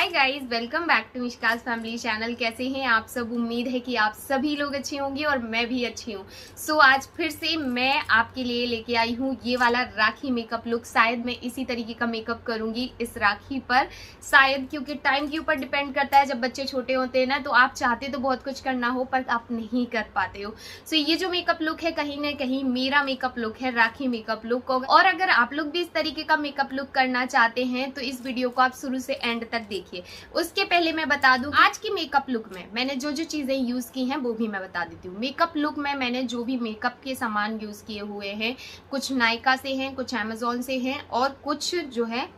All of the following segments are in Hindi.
Hi guys, welcome back to Mishka's family channel. कैसे हैं आप सब? उम्मीद है कि आप सभी लोग अच्छे होंगे और मैं भी अच्छी हूँ। सो आज फिर से मैं आपके लिए लेके आई हूँ ये वाला राखी मेकअप लुक। शायद मैं इसी तरीके का मेकअप करूंगी इस राखी पर, शायद, क्योंकि टाइम के ऊपर डिपेंड करता है। जब बच्चे छोटे होते हैं ना, तो आप चाहते तो बहुत कुछ करना हो पर आप नहीं कर पाते हो। सो ये जो मेकअप लुक है कहीं ना कहीं मेरा मेकअप लुक है, राखी मेकअप लुक। और अगर आप लोग भी इस तरीके का मेकअप लुक करना चाहते हैं तो इस वीडियो को आप शुरू से एंड तक देखिए। उसके पहले मैं बता दूं, आज की मेकअप लुक में मैंने जो जो चीजें यूज की हैं वो भी मैं बता देती हूँ। मेकअप लुक में मैंने जो भी मेकअप के सामान यूज किए हुए हैं, कुछ नायका से हैं, कुछ अमेजोन से हैं और कुछ जो है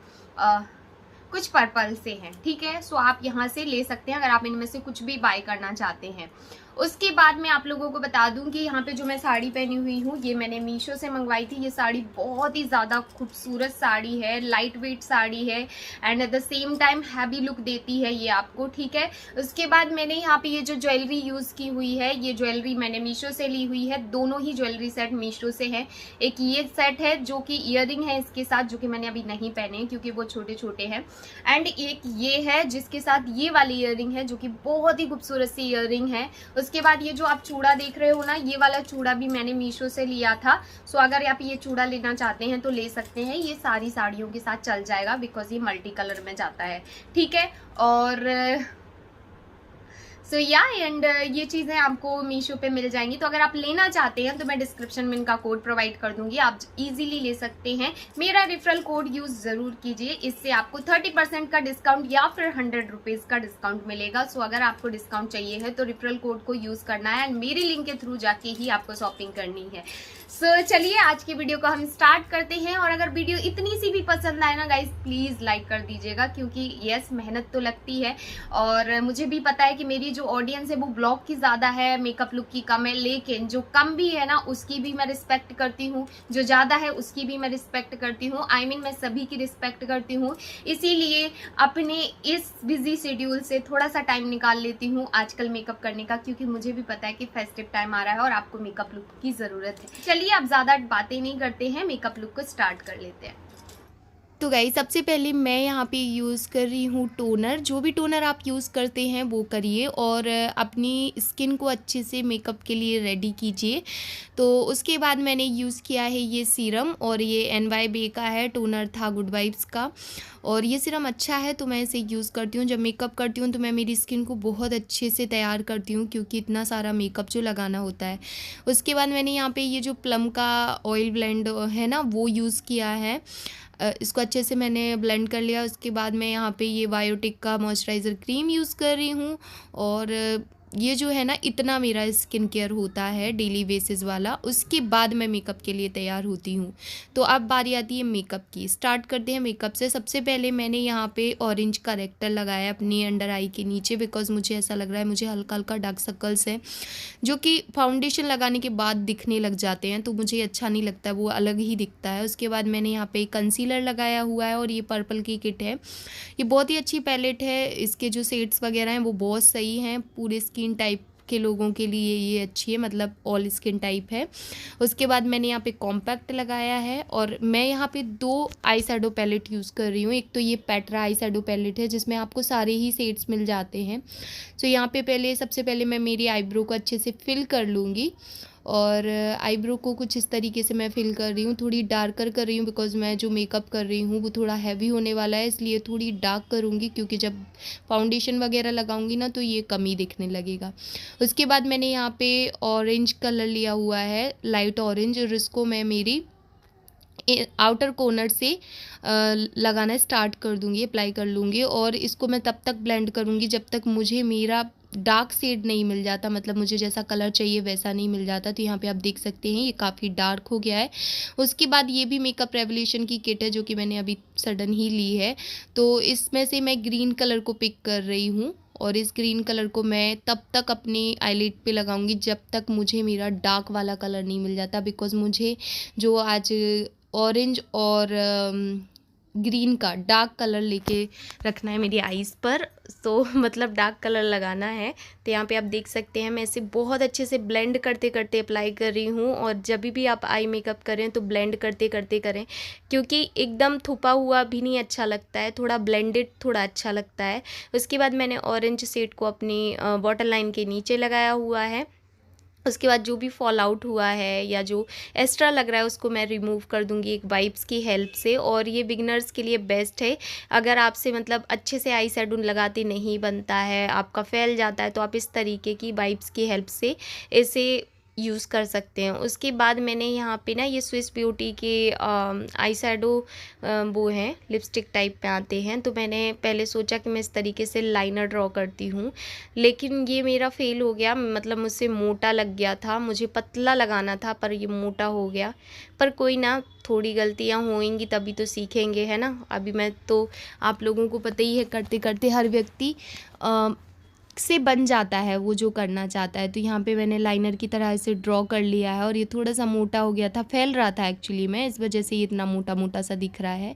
कुछ पर्पल से हैं। ठीक है, सो आप यहाँ से ले सकते हैं अगर आप इनमें से कुछ भी बाय करना चाहते हैं। उसके बाद मैं आप लोगों को बता दूं कि यहाँ पे जो मैं साड़ी पहनी हुई हूँ ये मैंने मीशो से मंगवाई थी। ये साड़ी बहुत ही ज्यादा खूबसूरत साड़ी है, लाइट वेट साड़ी है and at the same time heavy look देती है ये आपको। ठीक है, उसके बाद मैंने यहाँ पे ये जो ज्वेलरी यूज की हुई है, ये ज्वेलरी मैंने मीशो से ली हुई है। दोनों ही ज्वेलरी सेट मीशो से है। एक ये सेट है जो कि ईयरिंग है इसके साथ, जो कि मैंने अभी नहीं पहने क्योंकि वो छोटे छोटे हैं। एंड एक ये है जिसके साथ ये वाली ईयरिंग है जो कि बहुत ही खूबसूरत सी ईयरिंग है। उसके बाद ये जो आप चूड़ा देख रहे हो ना, ये वाला चूड़ा भी मैंने मीशो से लिया था। सो अगर आप ये चूड़ा लेना चाहते हैं तो ले सकते हैं। ये सारी साड़ियों के साथ चल जाएगा बिकॉज ये मल्टी कलर में जाता है। ठीक है, और सो या एंड ये चीजें आपको मीशो पे मिल जाएंगी। तो अगर आप लेना चाहते हैं तो मैं डिस्क्रिप्शन में इनका कोड प्रोवाइड कर दूंगी, आप इजीली ले सकते हैं। मेरा रेफरल कोड यूज जरूर कीजिए, इससे आपको 30% का डिस्काउंट या फिर 100 रुपीज का डिस्काउंट मिलेगा। सो अगर आपको डिस्काउंट चाहिए है तो रेफरल कोड को यूज करना है एंड मेरी लिंक के थ्रू जाके ही आपको शॉपिंग करनी है। सो चलिए आज की वीडियो को हम स्टार्ट करते हैं। और अगर वीडियो इतनी सी भी पसंद आए ना गाइज, प्लीज लाइक कर दीजिएगा, क्योंकि यस मेहनत तो लगती है और मुझे भी पता है कि मेरी जो ऑडियंस है वो ब्लॉग की ज्यादा है, मेकअप लुक की कम है। लेकिन जो कम भी है ना उसकी भी मैं रिस्पेक्ट करती हूँ, जो ज्यादा है उसकी भी मैं रिस्पेक्ट करती हूँ। आई मीन मैं सभी की रिस्पेक्ट करती हूँ। इसीलिए अपने इस बिजी शेड्यूल से थोड़ा सा टाइम निकाल लेती हूँ आजकल मेकअप करने का, क्योंकि मुझे भी पता है कि फेस्टिव टाइम आ रहा है और आपको मेकअप लुक की जरूरत है। चलिए अब ज्यादा बातें नहीं करते हैं, मेकअप लुक को स्टार्ट कर लेते हैं। तो गाइस सबसे पहले मैं यहाँ पे यूज़ कर रही हूँ टोनर। जो भी टोनर आप यूज़ करते हैं वो करिए और अपनी स्किन को अच्छे से मेकअप के लिए रेडी कीजिए। तो उसके बाद मैंने यूज़ किया है ये सीरम, और ये NYB का है, टोनर था गुड वाइब्स का। और ये सीरम अच्छा है तो मैं इसे यूज़ करती हूँ। जब मेकअप करती हूँ तो मैं मेरी स्किन को बहुत अच्छे से तैयार करती हूँ, क्योंकि इतना सारा मेकअप जो लगाना होता है। उसके बाद मैंने यहाँ पे ये जो प्लम का ऑयल ब्लेंड है ना वो यूज़ किया है। इसको अच्छे से मैंने ब्लेंड कर लिया। उसके बाद मैं यहाँ पे ये बायोटिक का मॉइस्चराइज़र क्रीम यूज़ कर रही हूँ। और ये जो है ना, इतना मेरा स्किन केयर होता है डेली बेसिस वाला। उसके बाद मैं मेकअप के लिए तैयार होती हूँ। तो अब बारी आती है मेकअप की। स्टार्ट करते हैं मेकअप से। सबसे पहले मैंने यहाँ पे ऑरेंज करेक्टर लगाया अपनी अंडर आई के नीचे, बिकॉज मुझे ऐसा लग रहा है मुझे हल्का हल्का डार्क सर्कल्स है जो कि फाउंडेशन लगाने के बाद दिखने लग जाते हैं, तो मुझे अच्छा नहीं लगता, वो अलग ही दिखता है। उसके बाद मैंने यहाँ पे कंसीलर लगाया हुआ है और ये पर्पल की किट है। ये बहुत ही अच्छी पैलेट है, इसके जो शेड्स वगैरह हैं वो बहुत सही हैं। पूरे स्किन टाइप के लोगों के लिए ये अच्छी है, मतलब ऑल स्किन टाइप है। उसके बाद मैंने यहाँ पे कॉम्पैक्ट लगाया है और मैं यहाँ पे 2 आई शैडो पैलेट यूज़ कर रही हूँ। एक तो ये पेट्रा आई शैडो पैलेट है जिसमें आपको सारे ही शेड्स मिल जाते हैं। सो यहाँ पे सबसे पहले मैं मेरी आईब्रो को अच्छे से फिल कर लूँगी। और आईब्रो को कुछ इस तरीके से मैं फिल कर रही हूँ, थोड़ी डार्कर कर रही हूँ, बिकॉज मैं जो मेकअप कर रही हूँ वो थोड़ा हैवी होने वाला है, इसलिए थोड़ी डार्क करूँगी, क्योंकि जब फाउंडेशन वगैरह लगाऊंगी ना तो ये कम ही दिखने लगेगा। उसके बाद मैंने यहाँ पे ऑरेंज कलर लिया हुआ है, लाइट ऑरेंज, और इसको मैं मेरी आउटर कॉर्नर से लगाना स्टार्ट कर दूंगी, अप्लाई कर लूँगी। और इसको मैं तब तक ब्लेंड करूँगी जब तक मुझे मेरा डार्क शेड नहीं मिल जाता, मतलब मुझे जैसा कलर चाहिए वैसा नहीं मिल जाता। तो यहाँ पे आप देख सकते हैं ये काफ़ी डार्क हो गया है। उसके बाद ये भी मेकअप रेवोल्यूशन की किट है जो कि मैंने अभी सडन ही ली है। तो इसमें से मैं ग्रीन कलर को पिक कर रही हूँ और इस ग्रीन कलर को मैं तब तक अपनी आईलिड पे लगाऊंगी जब तक मुझे मेरा डार्क वाला कलर नहीं मिल जाता, बिकॉज मुझे जो आज ऑरेंज और ग्रीन का डार्क कलर लेके रखना है मेरी आईज़ पर, तो मतलब डार्क कलर लगाना है। तो यहाँ पे आप देख सकते हैं मैं इसे बहुत अच्छे से ब्लेंड करते करते अप्लाई कर रही हूँ। और जब भी आप आई मेकअप करें तो ब्लेंड करते करते करें, क्योंकि एकदम थुपा हुआ भी नहीं अच्छा लगता है, थोड़ा ब्लेंडेड थोड़ा अच्छा लगता है। उसके बाद मैंने ऑरेंज शेड को अपनी वाटर लाइन के नीचे लगाया हुआ है। उसके बाद जो भी फॉल आउट हुआ है या जो एक्स्ट्रा लग रहा है उसको मैं रिमूव कर दूंगी एक वाइप्स की हेल्प से। और ये बिगिनर्स के लिए बेस्ट है। अगर आपसे मतलब अच्छे से आई शेडो लगाते नहीं बनता है, आपका फैल जाता है, तो आप इस तरीके की वाइप्स की हेल्प से इसे यूज़ कर सकते हैं। उसके बाद मैंने यहाँ पे ना ये स्विस ब्यूटी के आई शेडो वो हैं लिपस्टिक टाइप पे आते हैं, तो मैंने पहले सोचा कि मैं इस तरीके से लाइनर ड्रॉ करती हूँ, लेकिन ये मेरा फेल हो गया। मतलब मुझसे मोटा लग गया था, मुझे पतला लगाना था पर ये मोटा हो गया। पर कोई ना, थोड़ी गलतियाँ होंगी तभी तो सीखेंगे, है ना। अभी मैं तो आप लोगों को पता ही है, करते करते हर व्यक्ति से बन जाता है वो जो करना चाहता है। तो यहाँ पे मैंने लाइनर की तरह इसे ड्रॉ कर लिया है। और ये थोड़ा सा मोटा हो गया था, फैल रहा था एक्चुअली में, इस वजह से ये इतना मोटा मोटा सा दिख रहा है।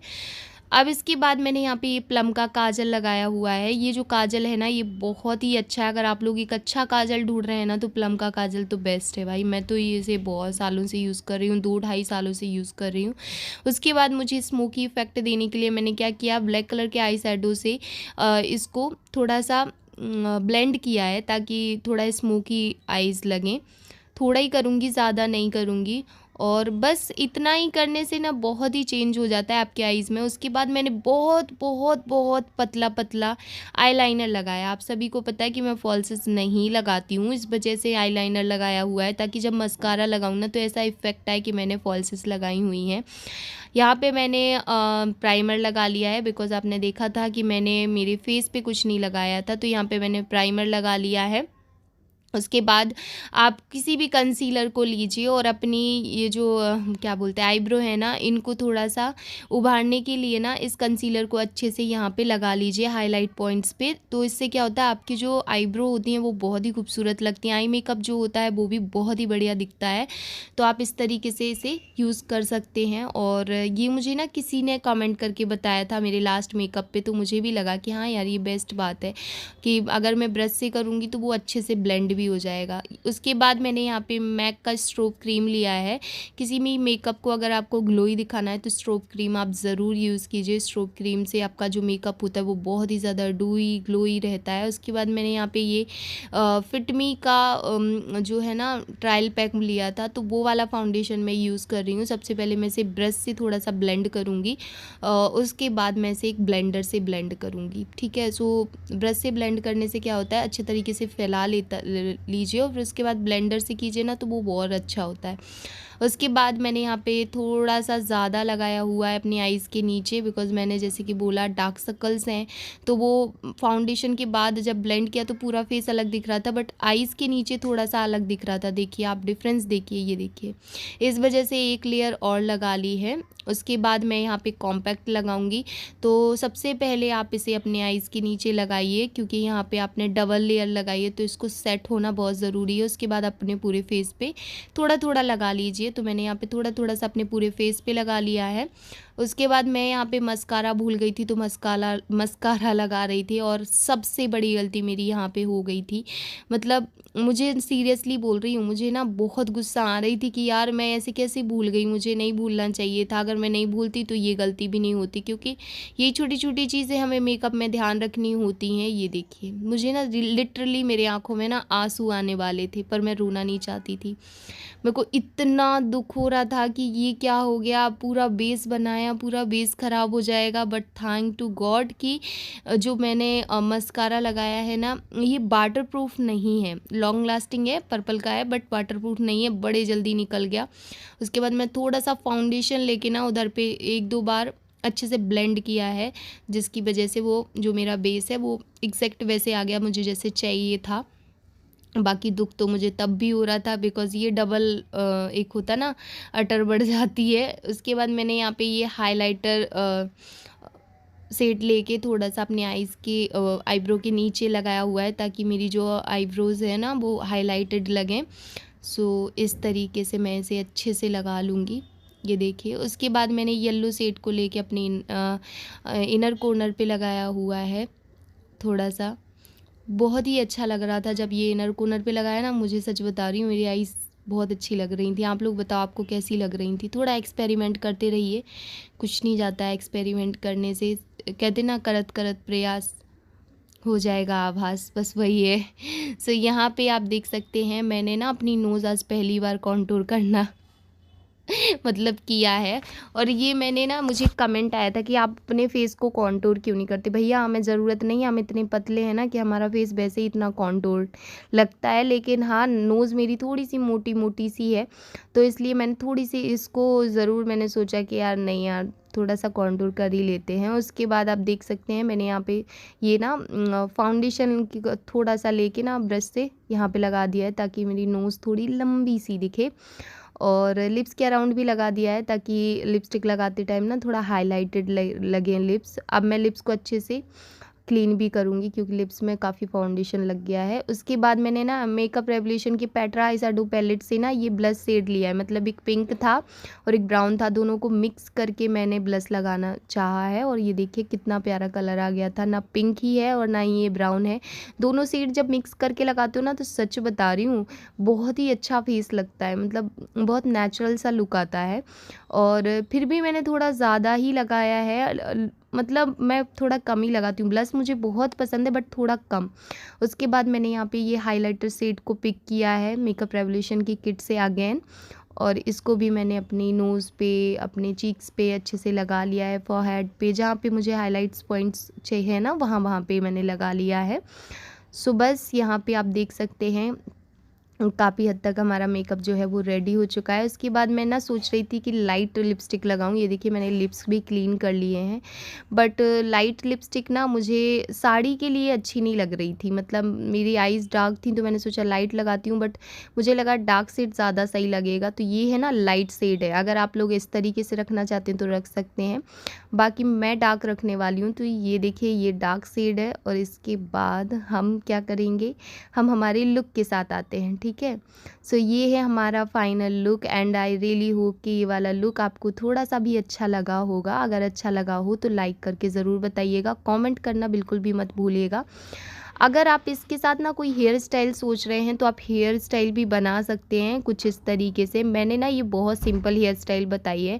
अब इसके बाद मैंने यहाँ पे ये प्लम का काजल लगाया हुआ है। ये जो काजल है ना, ये बहुत ही अच्छा है। अगर आप लोग एक अच्छा काजल ढूंढ रहे हैं ना, तो प्लम का काजल तो बेस्ट है भाई। मैं तो ये इसे बहुत सालों से यूज़ कर रही हूँ, 2-2.5 सालों से यूज़ कर रही हूँ। उसके बाद मुझे स्मोकी इफेक्ट देने के लिए मैंने क्या किया, ब्लैक कलर के आई शेडो से इसको थोड़ा सा ब्लेंड किया है, ताकि थोड़ा स्मोकी आईज़ लगें। थोड़ा ही करूँगी, ज़्यादा नहीं करूँगी। और बस इतना ही करने से ना बहुत ही चेंज हो जाता है आपके आईज़ में। उसके बाद मैंने बहुत बहुत बहुत पतला पतला आईलाइनर लगाया। आप सभी को पता है कि मैं फॉल्सेस नहीं लगाती हूँ, इस वजह से आईलाइनर लगाया हुआ है, ताकि जब मस्कारा लगाऊँ ना तो ऐसा इफ़ेक्ट आए कि मैंने फॉल्सेस लगाई हुई हैं। यहाँ पे मैंने प्राइमर लगा लिया है, बिकॉज़ आपने देखा था कि मैंने मेरे फेस पे कुछ नहीं लगाया था, तो यहाँ पे मैंने प्राइमर लगा लिया है। उसके बाद आप किसी भी कंसीलर को लीजिए और अपनी ये जो क्या बोलते हैं आईब्रो है ना, इनको थोड़ा सा उभारने के लिए ना इस कंसीलर को अच्छे से यहाँ पे लगा लीजिए हाईलाइट पॉइंट्स पे। तो इससे क्या होता है, आपकी जो आईब्रो होती हैं वो बहुत ही खूबसूरत लगती हैं। आई मेकअप जो होता है वो भी बहुत ही बढ़िया दिखता है। तो आप इस तरीके से इसे यूज़ कर सकते हैं। और ये मुझे ना किसी ने कमेंट करके बताया था मेरे लास्ट मेकअप पे, तो मुझे भी लगा कि हाँ यार, ये बेस्ट बात है कि अगर मैं ब्रश से करूँगी तो वो अच्छे से ब्लेंड भी हो जाएगा। उसके बाद मैंने यहाँ पे मैक का स्ट्रोब क्रीम लिया है। किसी भी मेकअप को अगर आपको ग्लोई दिखाना है तो स्ट्रोब क्रीम आप ज़रूर यूज़ कीजिए। स्ट्रोब क्रीम से आपका जो मेकअप होता है वो बहुत ही ज़्यादा डूई ग्लोई रहता है। उसके बाद मैंने यहाँ पे ये फिटमी का जो है ना ट्रायल पैक लिया था, तो वो वाला फाउंडेशन मैं यूज़ कर रही हूँ। सबसे पहले मैं इसे ब्रश से थोड़ा सा ब्लेंड करूँगी, उसके बाद मैं इसे एक ब्लेंडर से ब्लेंड करूँगी, ठीक है। सो ब्रश से ब्लेंड करने से क्या होता है, अच्छे तरीके से फैला लीजिए और फिर उसके बाद ब्लेंडर से कीजिए ना तो वो बहुत अच्छा होता है। उसके बाद मैंने यहाँ पे थोड़ा सा ज़्यादा लगाया हुआ है अपनी आईज़ के नीचे, बिकॉज़ मैंने जैसे कि बोला डार्क सर्कल्स हैं, तो वो फाउंडेशन के बाद जब ब्लेंड किया तो पूरा फेस अलग दिख रहा था, बट आईज़ के नीचे थोड़ा सा अलग दिख रहा था। देखिए आप डिफरेंस देखिए, ये देखिए, इस वजह से एक लेयर और लगा ली है। उसके बाद मैं यहाँ पे कॉम्पैक्ट लगाऊंगी। तो सबसे पहले आप इसे अपने आईज़ के नीचे लगाइए, क्योंकि यहाँ पे आपने डबल लेयर लगाई है तो इसको सेट होना बहुत ज़रूरी है। उसके बाद अपने पूरे फेस पे थोड़ा थोड़ा लगा लीजिए। तो मैंने यहाँ पे थोड़ा थोड़ा सा अपने पूरे फेस पे लगा लिया है। उसके बाद मैं यहाँ पे मस्कारा भूल गई थी, तो मस्कारा लगा रही थी और सबसे बड़ी गलती मेरी यहाँ पे हो गई थी। मतलब मुझे सीरियसली बोल रही हूँ, मुझे ना बहुत गुस्सा आ रही थी कि यार मैं ऐसे कैसे भूल गई, मुझे नहीं भूलना चाहिए था। अगर मैं नहीं भूलती तो ये गलती भी नहीं होती, क्योंकि ये छोटी छोटी चीज़ें हमें मेकअप में ध्यान रखनी होती हैं। ये देखिए, मुझे ना लिटरली मेरे आँखों में ना आंसू आने वाले थे, पर मैं रोना नहीं चाहती थी। मेरे को इतना दुख हो रहा था कि ये क्या हो गया, पूरा बेस बनाया, पूरा बेस ख़राब हो जाएगा। बट थैंक टू गॉड कि जो मैंने मस्कारा लगाया है ना, ये वाटर प्रूफ नहीं है, लॉन्ग लास्टिंग है, पर्पल का है, बट वाटर प्रूफ नहीं है, बड़े जल्दी निकल गया। उसके बाद मैं थोड़ा सा फाउंडेशन लेके ना उधर पे 1-2 बार अच्छे से ब्लेंड किया है, जिसकी वजह से वो जो मेरा बेस है वो एग्जैक्ट वैसे आ गया मुझे जैसे चाहिए था। बाकी दुख तो मुझे तब भी हो रहा था, बिकॉज़ ये डबल एक होता ना, अटर बढ़ जाती है। उसके बाद मैंने यहाँ पे ये हाइलाइटर शेड लेके थोड़ा सा अपने आईज़ के आईब्रो के नीचे लगाया हुआ है, ताकि मेरी जो आईब्रोज़ है ना वो हाइलाइटेड लगें। सो इस तरीके से मैं इसे अच्छे से लगा लूँगी। ये देखिए। उसके बाद मैंने येलो शेड को लेके अपनी इनर कॉर्नर पे लगाया हुआ है थोड़ा सा। बहुत ही अच्छा लग रहा था जब ये इनर कॉर्नर पे लगाया ना, मुझे सच बता रही हूँ मेरी आईज़ बहुत अच्छी लग रही थी। आप लोग बताओ आपको कैसी लग रही थी? थोड़ा एक्सपेरिमेंट करते रहिए, कुछ नहीं जाता है एक्सपेरिमेंट करने से। कहते ना करत करत प्रयास हो जाएगा आभास, बस वही है। सो यहाँ पे आप देख सकते हैं मैंने ना अपनी नोज़ आज पहली बार कॉन्टूर करना मतलब किया है। और ये मैंने ना, मुझे कमेंट आया था कि आप अपने फेस को कॉन्टूर क्यों नहीं करते? भैया हमें ज़रूरत नहीं है, हम इतने पतले हैं ना कि हमारा फेस वैसे ही इतना कॉन्टूर लगता है। लेकिन हाँ, नोज़ मेरी थोड़ी सी मोटी मोटी सी है, तो इसलिए मैंने थोड़ी सी इसको ज़रूर मैंने सोचा कि यार नहीं यार, थोड़ा सा कॉन्टूर कर ही लेते हैं। उसके बाद आप देख सकते हैं मैंने यहाँ पे ये ना फाउंडेशन की थोड़ा सा लेके ना ब्रश से यहाँ पे लगा दिया है, ताकि मेरी नोज़ थोड़ी लंबी सी दिखे। और लिप्स के अराउंड भी लगा दिया है, ताकि लिपस्टिक लगाते टाइम ना थोड़ा हाइलाइटेड लगे लिप्स। अब मैं लिप्स को अच्छे से क्लीन भी करूँगी, क्योंकि लिप्स में काफ़ी फाउंडेशन लग गया है। उसके बाद मैंने ना मेकअप रेवोल्यूशन की पेट्रा आई शैडो पैलेट से ना ये ब्लश शेड लिया है। मतलब एक पिंक था और एक ब्राउन था, दोनों को मिक्स करके मैंने ब्लश लगाना चाहा है। और ये देखिए कितना प्यारा कलर आ गया था, ना पिंक ही है और ना ही ये ब्राउन है। दोनों शेड जब मिक्स करके लगाते हो ना, तो सच बता रही हूँ बहुत ही अच्छा फेस लगता है, मतलब बहुत नेचुरल सा लुक आता है। और फिर भी मैंने थोड़ा ज़्यादा ही लगाया है, मतलब मैं थोड़ा कम ही लगाती हूँ ब्लश, मुझे बहुत पसंद है बट थोड़ा कम। उसके बाद मैंने यहाँ पे ये हाइलाइटर शेड को पिक किया है मेकअप रेवोल्यूशन की किट से अगेन, और इसको भी मैंने अपनी नोज़ पे, अपने चीक्स पे अच्छे से लगा लिया है। फॉरहेड पे जहाँ पे मुझे हाइलाइट्स पॉइंट्स चाहिए ना, वहाँ वहाँ पे मैंने लगा लिया है। सो बस यहाँ पे आप देख सकते हैं काफ़ी हद तक हमारा मेकअप जो है वो रेडी हो चुका है। उसके बाद मैं ना सोच रही थी कि लाइट लिपस्टिक लगाऊं। ये देखिए मैंने लिप्स भी क्लीन कर लिए हैं, बट लाइट लिपस्टिक ना मुझे साड़ी के लिए अच्छी नहीं लग रही थी। मतलब मेरी आईज़ डार्क थी, तो मैंने सोचा लाइट लगाती हूँ, बट मुझे लगा डार्क शेड ज़्यादा सही लगेगा। तो ये है ना लाइट शेड है, अगर आप लोग इस तरीके से रखना चाहते हैं तो रख सकते हैं। बाकी मैं डार्क रखने वाली हूँ, तो ये देखिए ये डार्क शेड है। और इसके बाद हम क्या करेंगे, हम हमारे लुक के साथ आते हैं, ठीक है। सो ये है हमारा final look, and I really hope कि ये वाला लुक आपको थोड़ा सा भी अच्छा लगा होगा। अगर अच्छा लगा हो तो लाइक करके ज़रूर बताइएगा, कमेंट करना बिल्कुल भी मत भूलिएगा। अगर आप इसके साथ ना कोई हेयर स्टाइल सोच रहे हैं, तो आप हेयर स्टाइल भी बना सकते हैं कुछ इस तरीके से। मैंने ना ये बहुत सिंपल हेयर स्टाइल बताई है,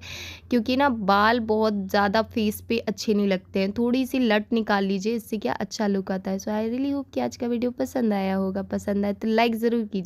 क्योंकि ना बाल बहुत ज़्यादा फेस पे अच्छे नहीं लगते हैं। थोड़ी सी लट निकाल लीजिए, इससे क्या अच्छा लुक आता है। सो आई रियली होप कि आज का वीडियो पसंद आया होगा। पसंद आए तो लाइक ज़रूर कीजिए।